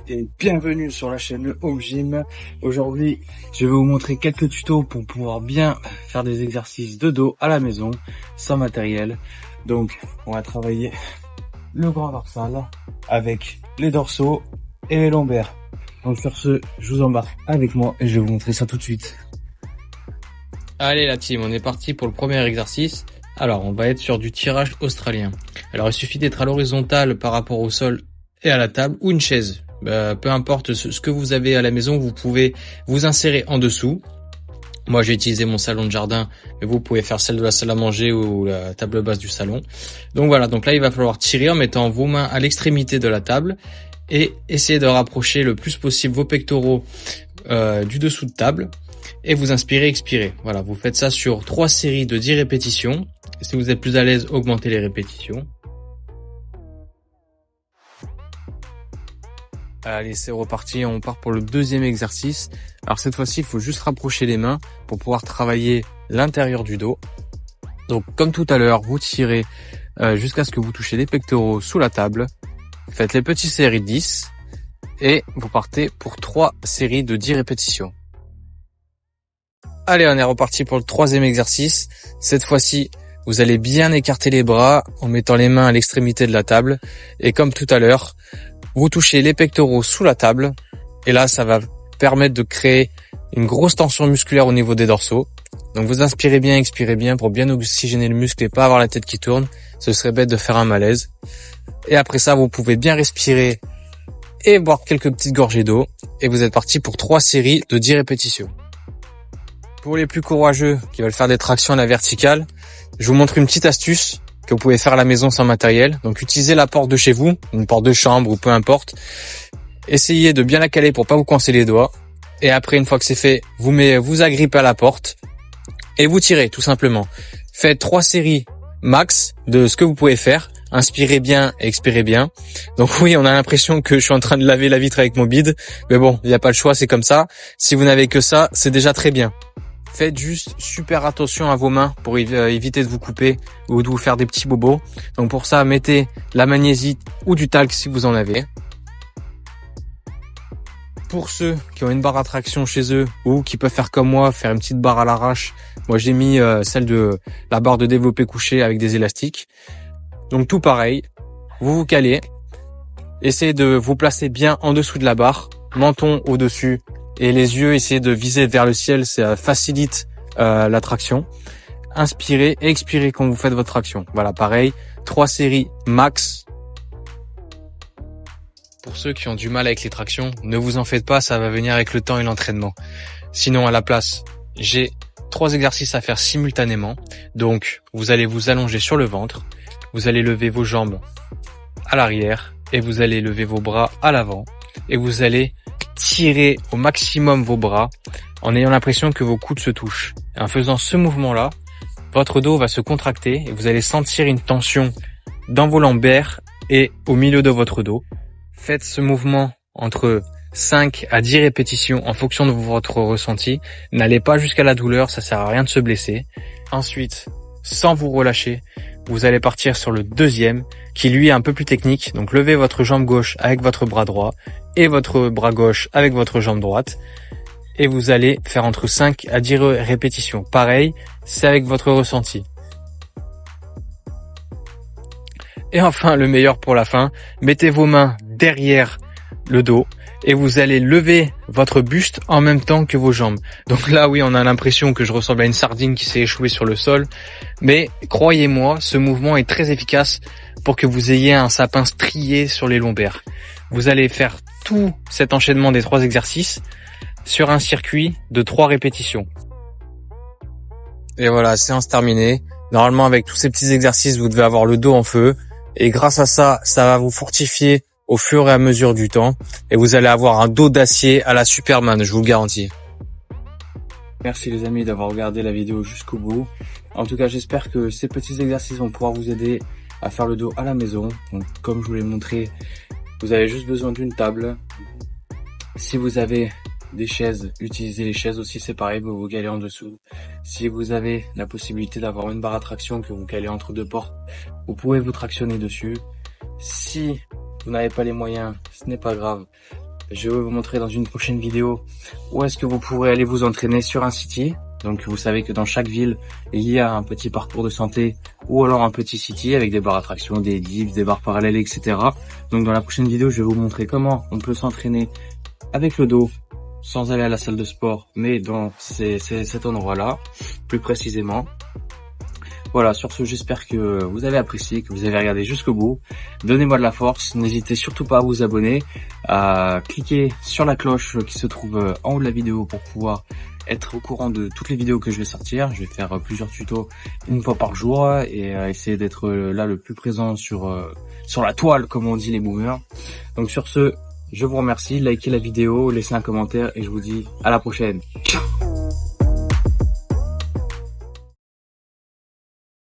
et bienvenue sur la chaîne Home Gym. Aujourd'hui, je vais vous montrer quelques tutos pour pouvoir bien faire des exercices de dos à la maison, sans matériel. Donc, on va travailler le grand dorsal avec les dorsaux et les lombaires. Donc sur ce, je vous embarque avec moi et je vais vous montrer ça tout de suite. Allez la team, on est parti pour le premier exercice. Alors, on va être sur du tirage australien. Alors, il suffit d'être à l'horizontale par rapport au sol et à la table ou une chaise. Peu importe ce que vous avez à la maison, vous pouvez vous insérer en dessous. Moi, j'ai utilisé mon salon de jardin, mais vous pouvez faire celle de la salle à manger ou la table basse du salon. Donc voilà, donc là, il va falloir tirer en mettant vos mains à l'extrémité de la table et essayer de rapprocher le plus possible vos pectoraux du dessous de table. Et vous inspirez, expirez. Voilà, vous faites ça sur 3 séries de 10 répétitions. Et si vous êtes plus à l'aise, augmentez les répétitions. Allez, c'est reparti, on part pour le deuxième exercice. Alors cette fois-ci, il faut juste rapprocher les mains pour pouvoir travailler l'intérieur du dos. Donc comme tout à l'heure, vous tirez jusqu'à ce que vous touchez les pectoraux sous la table. Faites les petites séries de 10 et vous partez pour 3 séries de 10 répétitions. Allez, on est reparti pour le troisième exercice. Cette fois-ci, vous allez bien écarter les bras en mettant les mains à l'extrémité de la table. Et comme tout à l'heure, vous touchez les pectoraux sous la table. Et là, ça va permettre de créer une grosse tension musculaire au niveau des dorsaux. Donc vous inspirez bien, expirez bien pour bien oxygéner le muscle et pas avoir la tête qui tourne. Ce serait bête de faire un malaise. Et après ça, vous pouvez bien respirer et boire quelques petites gorgées d'eau. Et vous êtes parti pour 3 séries de 10 répétitions. Pour les plus courageux qui veulent faire des tractions à la verticale, je vous montre une petite astuce que vous pouvez faire à la maison sans matériel. Donc utilisez la porte de chez vous, une porte de chambre ou peu importe. Essayez de bien la caler pour pas vous coincer les doigts. Et après, une fois que c'est fait, vous agrippez à la porte et vous tirez tout simplement. Faites 3 séries max de ce que vous pouvez faire. Inspirez bien et expirez bien. Donc oui, on a l'impression que je suis en train de laver la vitre avec mon bide. Mais bon, il n'y a pas le choix, c'est comme ça. Si vous n'avez que ça, c'est déjà très bien. Faites juste super attention à vos mains pour éviter de vous couper ou de vous faire des petits bobos. Donc pour ça, mettez la magnésie ou du talc si vous en avez. Pour ceux qui ont une barre à traction chez eux ou qui peuvent faire comme moi, faire une petite barre à l'arrache, moi j'ai mis celle de la barre de développé couché avec des élastiques. Donc tout pareil, vous vous calez, essayez de vous placer bien en dessous de la barre, menton au-dessus. Et les yeux, essayez de viser vers le ciel, ça facilite la traction. Inspirez et expirez quand vous faites votre traction. Voilà, pareil, 3 séries max. Pour ceux qui ont du mal avec les tractions, ne vous en faites pas, ça va venir avec le temps et l'entraînement. Sinon, à la place, j'ai 3 exercices à faire simultanément. Donc, vous allez vous allonger sur le ventre, vous allez lever vos jambes à l'arrière et vous allez lever vos bras à l'avant et vous allez tirer au maximum vos bras en ayant l'impression que vos coudes se touchent. Et en faisant ce mouvement-là, votre dos va se contracter et vous allez sentir une tension dans vos lombaires et au milieu de votre dos. Faites ce mouvement entre 5 à 10 répétitions en fonction de votre ressenti. N'allez pas jusqu'à la douleur, ça sert à rien de se blesser. Ensuite, sans vous relâcher, vous allez partir sur le deuxième qui lui est un peu plus technique. Donc levez votre jambe gauche avec votre bras droit et votre bras gauche avec votre jambe droite. Et vous allez faire entre 5 à 10 répétitions. Pareil, c'est avec votre ressenti. Et enfin, le meilleur pour la fin, mettez vos mains derrière le dos et vous allez lever votre buste en même temps que vos jambes. Donc là, oui, on a l'impression que je ressemble à une sardine qui s'est échouée sur le sol. Mais croyez-moi, ce mouvement est très efficace pour que vous ayez un sapin strié sur les lombaires. Vous allez faire tout cet enchaînement des 3 exercices sur un circuit de 3 répétitions. Et voilà, séance terminée. Normalement, avec tous ces petits exercices, vous devez avoir le dos en feu. Et grâce à ça, ça va vous fortifier au fur et à mesure du temps. Et vous allez avoir un dos d'acier à la Superman, je vous le garantis. Merci les amis d'avoir regardé la vidéo jusqu'au bout. En tout cas, j'espère que ces petits exercices vont pouvoir vous aider à faire le dos à la maison. Donc, comme je vous l'ai montré, vous avez juste besoin d'une table. Si vous avez des chaises, utilisez les chaises aussi, c'est pareil, vous vous calez en dessous. Si vous avez la possibilité d'avoir une barre à traction que vous calez entre 2 portes, vous pouvez vous tractionner dessus. Si vous n'avez pas les moyens, ce n'est pas grave. je vais vous montrer dans une prochaine vidéo où est-ce que vous pourrez aller vous entraîner sur un city. Donc vous savez que dans chaque ville, il y a un petit parcours de santé ou alors un petit city avec des barres à traction, des dips, des barres parallèles, etc. Donc dans la prochaine vidéo, je vais vous montrer comment on peut s'entraîner avec le dos sans aller à la salle de sport, mais dans cet endroit-là, plus précisément. Voilà, sur ce, j'espère que vous avez apprécié, que vous avez regardé jusqu'au bout. Donnez-moi de la force, n'hésitez surtout pas à vous abonner, à cliquer sur la cloche qui se trouve en haut de la vidéo pour pouvoir être au courant de toutes les vidéos que je vais sortir. Je vais faire plusieurs tutos une fois par jour et essayer d'être là le plus présent sur la toile, comme on dit les boomers. Donc sur ce, je vous remercie, likez la vidéo, laissez un commentaire et je vous dis à la prochaine. Ciao.